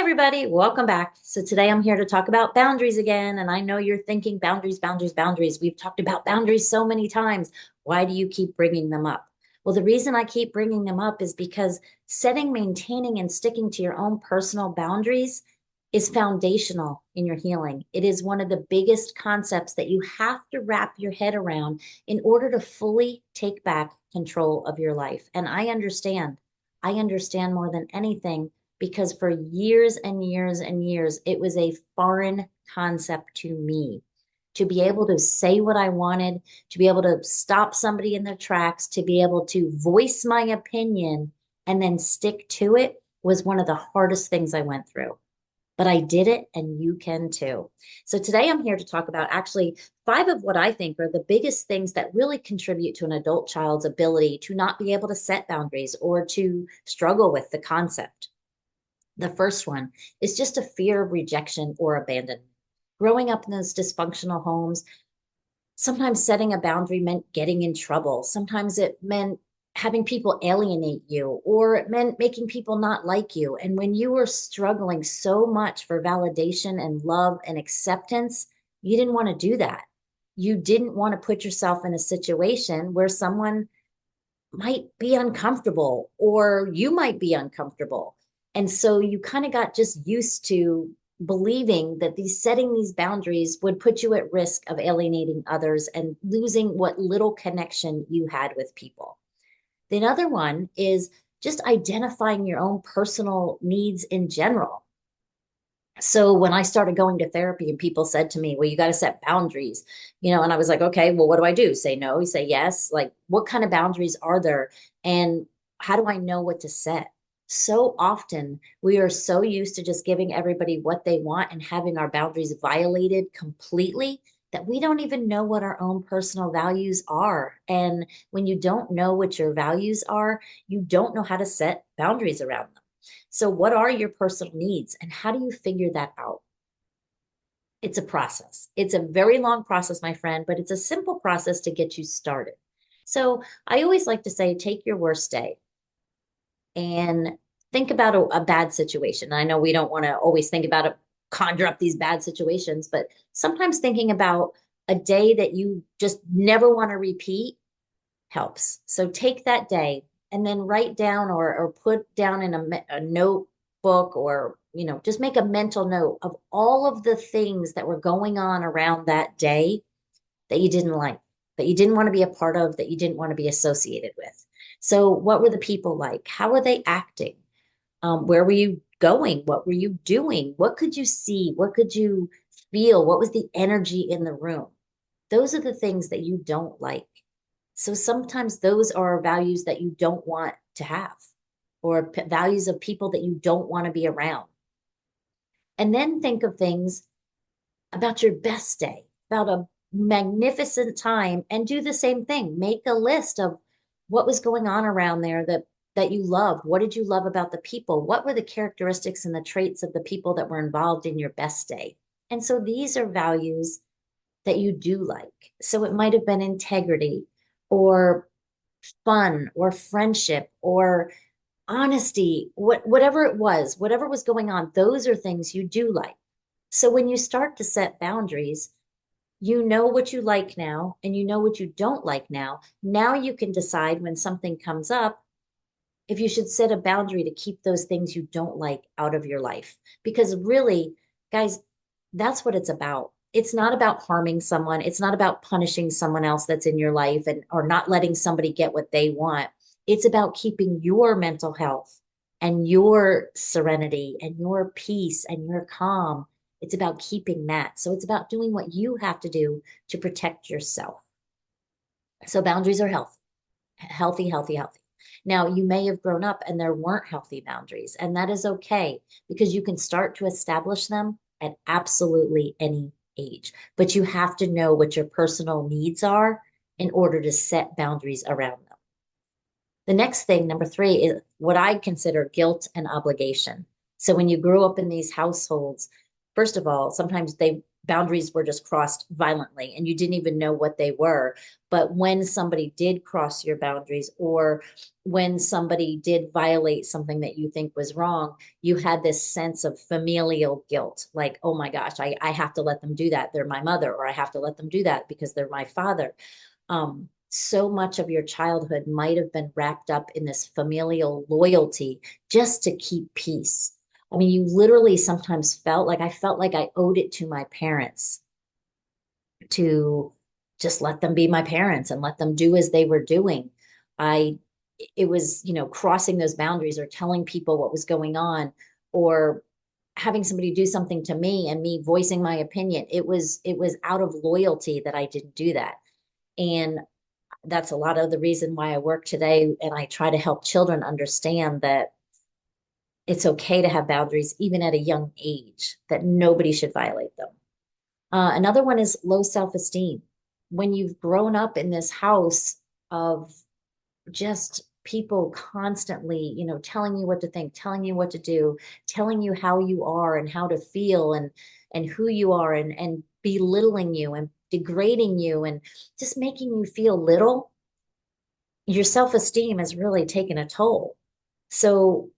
everybody, welcome back. So today I'm here to talk about boundaries again. And I know you're thinking boundaries, boundaries, boundaries. We've talked about boundaries so many times. Why do you keep bringing them up? Well, the reason I keep bringing them up is because setting, maintaining, and sticking to your own personal boundaries is foundational in your healing. It is one of the biggest concepts that you have to wrap your head around in order to fully take back control of your life. And I understand. I understand more than anything because for years and years and years, it was a foreign concept to me. To be able to say what I wanted, to be able to stop somebody in their tracks, to be able to voice my opinion and then stick to it was one of the hardest things I went through. But I did it and you can too. So today I'm here to talk about actually five of what I think are the biggest things that really contribute to an adult child's ability to not be able to set boundaries or to struggle with the concept. The first one is just a fear of rejection or abandonment. Growing up in those dysfunctional homes, sometimes setting a boundary meant getting in trouble. Sometimes it meant having people alienate you, or it meant making people not like you. And when you were struggling so much for validation and love and acceptance, you didn't want to do that. You didn't want to put yourself in a situation where someone might be uncomfortable or you might be uncomfortable. And so you kind of got just used to believing that these setting these boundaries would put you at risk of alienating others and losing what little connection you had with people. The other one is just identifying your own personal needs in general. So when I started going to therapy and people said to me, well, you got to set boundaries, and I was like, okay, well, what do I do? Say no, you say yes. Like, what kind of boundaries are there? And how do I know what to set? So often we are so used to just giving everybody what they want and having our boundaries violated completely that we don't even know what our own personal values are. And when you don't know what your values are, you don't know how to set boundaries around them. So, what are your personal needs and how do you figure that out? It's a process. It's a very long process, my friend, but it's a simple process to get you started. So, I always like to say, take your worst day and think about a bad situation. I know we don't want to always think about it, conjure up these bad situations, but sometimes thinking about a day that you just never want to repeat helps. So take that day and then write down or put down in a notebook or, just make a mental note of all of the things that were going on around that day that you didn't like, that you didn't want to be a part of, that you didn't want to be associated with. So what were the people like? How were they acting? Where were you going? What were you doing? What could you see? What could you feel? What was the energy in the room? Those are the things that you don't like. So sometimes those are values that you don't want to have, or values of people that you don't want to be around. And then think of things about your best day, about a magnificent time, and do the same thing. Make a list of what was going on around there that you loved. What did you love about the people? What were the characteristics and the traits of the people that were involved in your best day? And so these are values that you do like. So it might have been integrity or fun or friendship or honesty, whatever was going on, those are things you do like. So when you start to set boundaries, you know what you like now and you know what you don't like now. Now you can decide when something comes up if you should set a boundary to keep those things you don't like out of your life. Because really, guys, that's what it's about. It's not about harming someone. It's not about punishing someone else that's in your life and or not letting somebody get what they want. It's about keeping your mental health and your serenity and your peace and your calm. It's about keeping that. So it's about doing what you have to do to protect yourself. So boundaries are healthy, healthy, healthy. Now, you may have grown up and there weren't healthy boundaries, and that is okay because you can start to establish them at absolutely any age. But you have to know what your personal needs are in order to set boundaries around them. The next thing, number three, is what I consider guilt and obligation. So when you grew up in these households, first of all, sometimes boundaries were just crossed violently and you didn't even know what they were. But when somebody did cross your boundaries, or when somebody did violate something that you think was wrong, you had this sense of familial guilt. Like, oh my gosh, I have to let them do that. They're my mother, or I have to let them do that because they're my father. So much of your childhood might have been wrapped up in this familial loyalty just to keep peace. I mean, you literally sometimes I felt like I owed it to my parents to just let them be my parents and let them do as they were doing. I, it was, crossing those boundaries or telling people what was going on, or having somebody do something to me and me voicing my opinion. It was out of loyalty that I didn't do that. And that's a lot of the reason why I work today. And I try to help children understand that it's okay to have boundaries, even at a young age, that nobody should violate them. Another one is low self-esteem. When you've grown up in this house of just people constantly, telling you what to think, telling you what to do, telling you how you are and how to feel, and who you are, and belittling you and degrading you and just making you feel little, your self-esteem has really taken a toll. So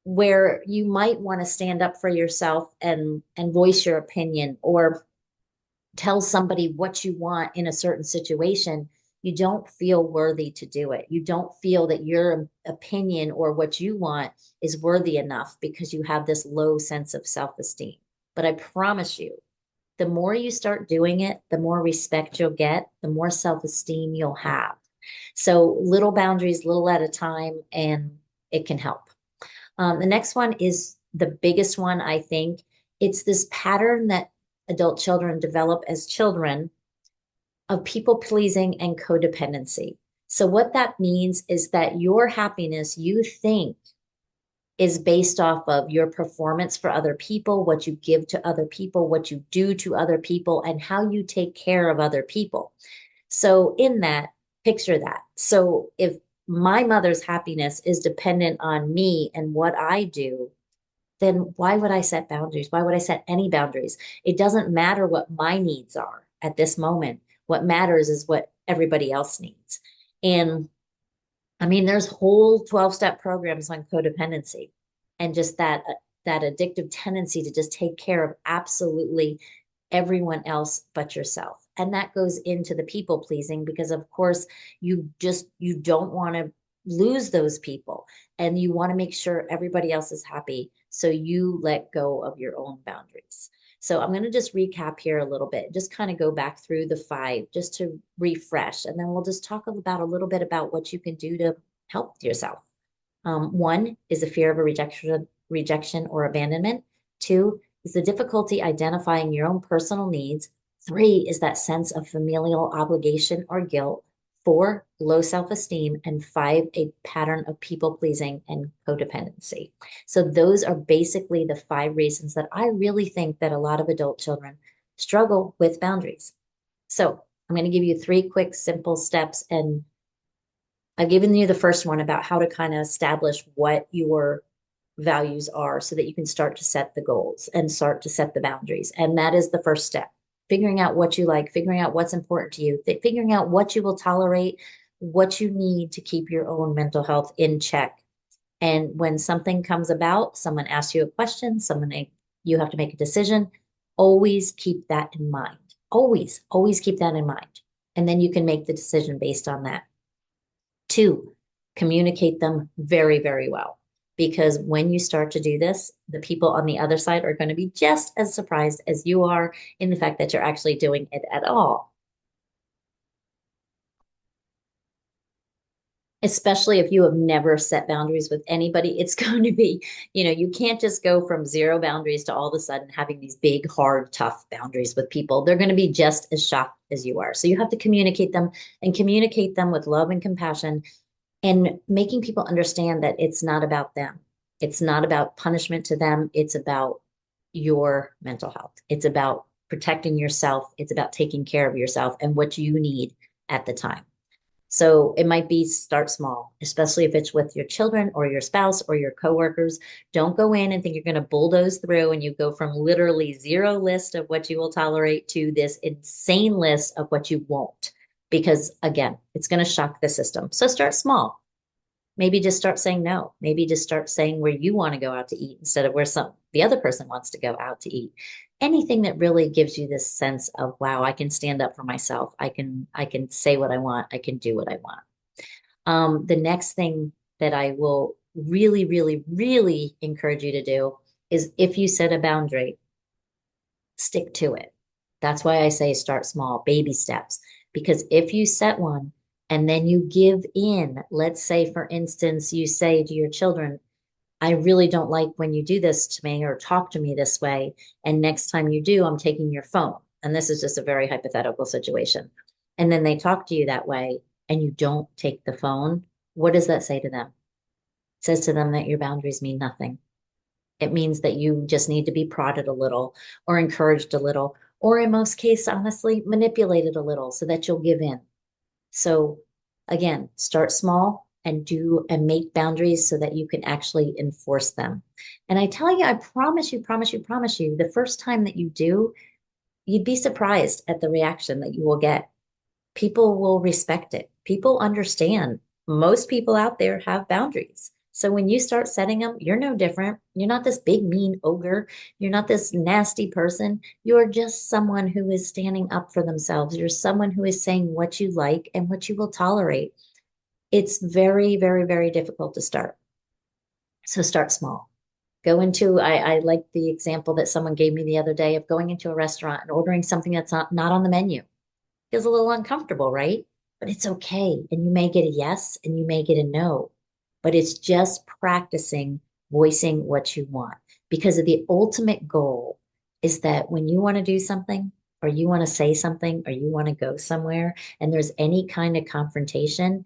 where you might want to stand up for yourself and voice your opinion, or tell somebody what you want in a certain situation, you don't feel worthy to do it. You don't feel that your opinion or what you want is worthy enough because you have this low sense of self-esteem. But I promise you, the more you start doing it, the more respect you'll get, the more self-esteem you'll have. So little boundaries, little at a time, and it can help. The next one is the biggest one, I think. It's this pattern that adult children develop as children of people pleasing and codependency. So, what that means is that your happiness, you think, is based off of your performance for other people, what you give to other people, what you do to other people, and how you take care of other people. So, in that, picture that. So, if my mother's happiness is dependent on me and what I do, then why would I set boundaries? Why would I set any boundaries? It doesn't matter what my needs are at this moment. What matters is what everybody else needs. And I mean, there's whole 12-step programs on codependency, and just that addictive tendency to just take care of absolutely everyone else but yourself. And that goes into the people pleasing, because of course you don't want to lose those people, and you want to make sure everybody else is happy, so you let go of your own boundaries. So I'm going to just recap here a little bit, just kind of go back through the five just to refresh, and then we'll just talk about a little bit about what you can do to help yourself. One is the fear of a rejection or abandonment. Two is the difficulty identifying your own personal needs. Three is that sense of familial obligation or guilt. Four, low self-esteem. And five, a pattern of people pleasing and codependency. So those are basically the five reasons that I really think that a lot of adult children struggle with boundaries. So I'm going to give you three quick, simple steps, and I've given you the first one about how to kind of establish what your values are so that you can start to set the goals and start to set the boundaries. And that is the first step. Figuring out what you like, figuring out what's important to you, figuring out what you will tolerate, what you need to keep your own mental health in check. And when something comes about, someone asks you a question, you have to make a decision, always keep that in mind. Always keep that in mind. And then you can make the decision based on that. Two, communicate them very, very well. Because when you start to do this, the people on the other side are going to be just as surprised as you are in the fact that you're actually doing it at all. Especially if you have never set boundaries with anybody, it's going to be, you can't just go from zero boundaries to all of a sudden having these big, hard, tough boundaries with people. They're going to be just as shocked as you are. So you have to communicate them, and communicate them with love and compassion, and making people understand that it's not about them. It's not about punishment to them. It's about your mental health. It's about protecting yourself. It's about taking care of yourself and what you need at the time. So it might be start small, especially if it's with your children or your spouse or your coworkers. Don't go in and think you're going to bulldoze through and you go from literally zero list of what you will tolerate to this insane list of what you won't. Because again, it's going to shock the system. So start small. Maybe just start saying no. Maybe just start saying where you want to go out to eat instead of where the other person wants to go out to eat. Anything that really gives you this sense of, wow, I can stand up for myself. I can say what I want. I can do what I want. The next thing that I will really, really, really encourage you to do is if you set a boundary, stick to it. That's why I say start small, baby steps. Because if you set one and then you give in, let's say, for instance, you say to your children, I really don't like when you do this to me or talk to me this way. And next time you do, I'm taking your phone. And this is just a very hypothetical situation. And then they talk to you that way and you don't take the phone. What does that say to them? It says to them that your boundaries mean nothing. It means that you just need to be prodded a little or encouraged a little, or in most cases, honestly, manipulated a little so that you'll give in. So again, start small and do and make boundaries so that you can actually enforce them. And I tell you, I promise you, promise you, promise you, the first time that you do, you'd be surprised at the reaction that you will get. People will respect it. People understand. Most people out there have boundaries. So when you start setting them, you're no different. You're not this big, mean ogre. You're not this nasty person. You're just someone who is standing up for themselves. You're someone who is saying what you like and what you will tolerate. It's very, very, very difficult to start. So start small. I like the example that someone gave me the other day of going into a restaurant and ordering something that's not on the menu. Feels a little uncomfortable, right? But it's okay. And you may get a yes and you may get a no, but it's just practicing voicing what you want because of the ultimate goal is that when you want to do something or you want to say something or you want to go somewhere and there's any kind of confrontation,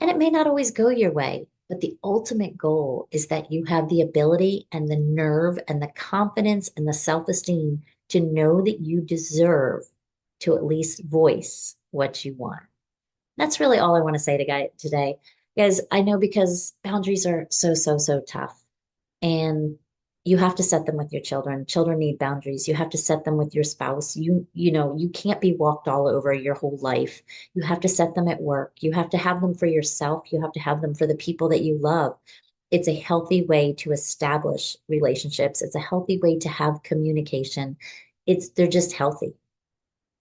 and it may not always go your way, but the ultimate goal is that you have the ability and the nerve and the confidence and the self-esteem to know that you deserve to at least voice what you want. That's really all I want to say to guy today. Guys, I know because boundaries are so, so, so tough. And you have to set them with your children. Children need boundaries. You have to set them with your spouse. You can't be walked all over your whole life. You have to set them at work. You have to have them for yourself. You have to have them for the people that you love. It's a healthy way to establish relationships. It's a healthy way to have communication. They're just healthy.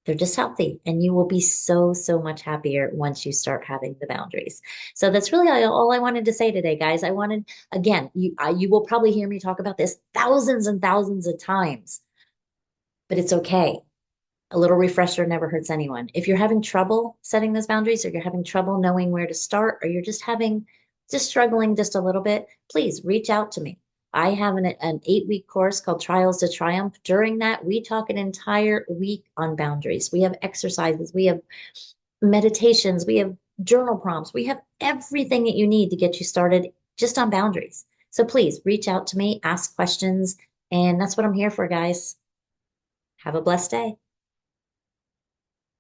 They're just healthy, and you will be so, so much happier once you start having the boundaries. So that's really all I wanted to say today, guys. I wanted, again, you will probably hear me talk about this thousands and thousands of times, but it's okay. A little refresher never hurts anyone. If you're having trouble setting those boundaries, or you're having trouble knowing where to start, or you're just struggling just a little bit, please reach out to me. I have an 8-week course called Trials to Triumph. During that, we talk an entire week on boundaries. We have exercises, we have meditations, we have journal prompts, we have everything that you need to get you started just on boundaries. So please reach out to me, ask questions, and that's what I'm here for, guys. Have a blessed day.